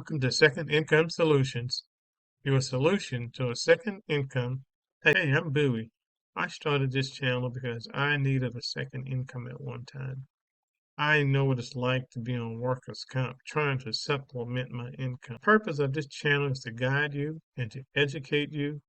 Welcome to Second Income Solutions, your solution to a second income. Hey, I'm Bowie. I started this channel because I needed a second income at one time. I know what it's like to be on workers' comp, trying to supplement my income. The purpose of this channel is to guide you and to educate you,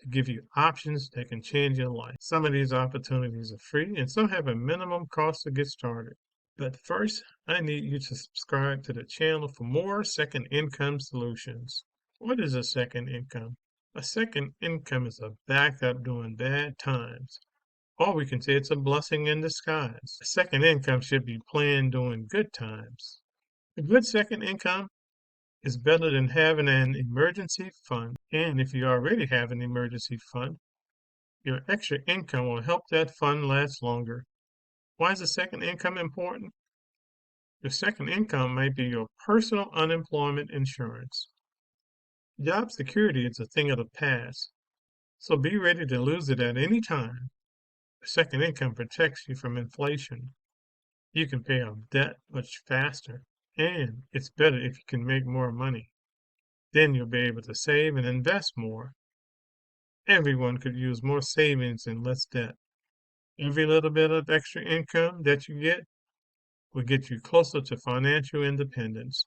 to give you options that can change your life. Some of these opportunities are free and some have a minimum cost to get started. But first, I need you to subscribe to the channel for more second income solutions. What is a second income? A second income is a backup during bad times. Or we can say it's a blessing in disguise. A second income should be planned during good times. A good second income is better than having an emergency fund. And if you already have an emergency fund, your extra income will help that fund last longer. Why is a second income important? Your second income might be your personal unemployment insurance. Job security is a thing of the past, so be ready to lose it at any time. A second income protects you from inflation. You can pay off debt much faster, and it's better if you can make more money. Then you'll be able to save and invest more. Everyone could use more savings and less debt. Every little bit of extra income that you get will get you closer to financial independence.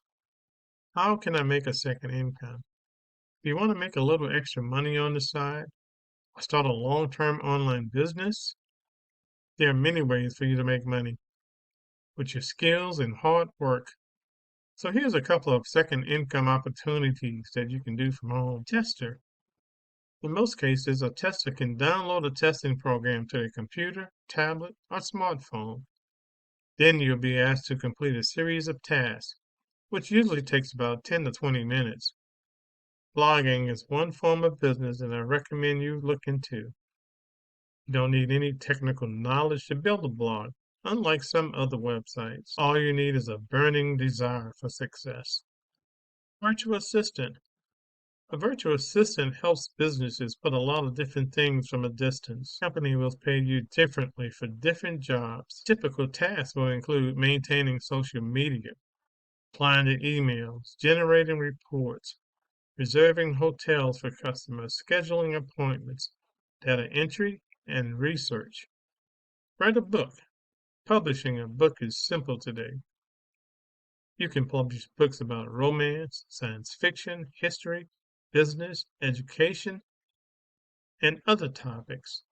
How can I make a second income? If you want to make a little extra money on the side or start a long-term online business, there are many ways for you to make money with your skills and hard work. So here's a couple of second income opportunities that you can do from home. Tester. In most cases, a tester can download a testing program to a computer, tablet, or smartphone. Then you'll be asked to complete a series of tasks, which usually takes about 10 to 20 minutes. Blogging is one form of business that I recommend you look into. You don't need any technical knowledge to build a blog, unlike some other websites. All you need is a burning desire for success. Virtual assistant. A virtual assistant helps businesses put a lot of different things from a distance. Company will pay you differently for different jobs. Typical tasks will include maintaining social media, replying to emails, generating reports, reserving hotels for customers, scheduling appointments, data entry, and research. Write a book. Publishing a book is simple today. You can publish books about romance, science fiction, history, business, education, and other topics.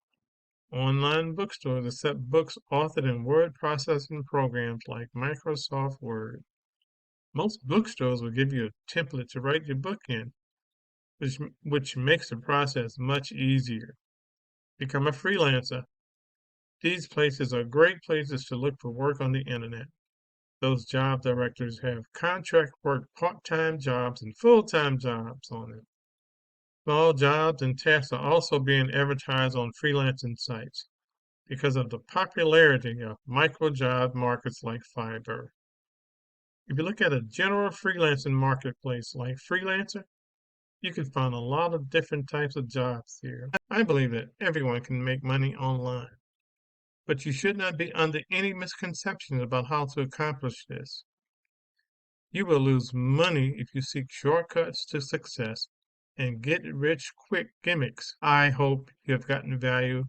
Online bookstores accept books authored in word processing programs like Microsoft Word. Most bookstores will give you a template to write your book in, which makes the process much easier. Become a freelancer. These places are great places to look for work on the internet. Those job directors have contract work, part-time jobs, and full-time jobs on it. Small jobs and tasks are also being advertised on freelancing sites because of the popularity of micro job markets like Fiverr. If you look at a general freelancing marketplace like Freelancer, you can find a lot of different types of jobs here. I believe that everyone can make money online, but you should not be under any misconceptions about how to accomplish this. You will lose money if you seek shortcuts to success and get rich quick gimmicks. I hope you have gotten value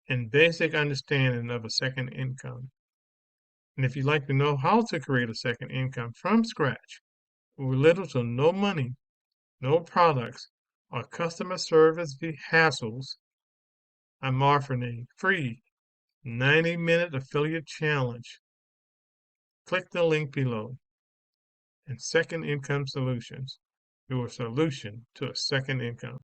and basic understanding of a second income. And if you'd like to know how to create a second income from scratch with little to no money, no products, or customer service hassles, I'm offering a free 90-minute affiliate challenge. Click the link below. And Second Income Solutions, your solution to a second income.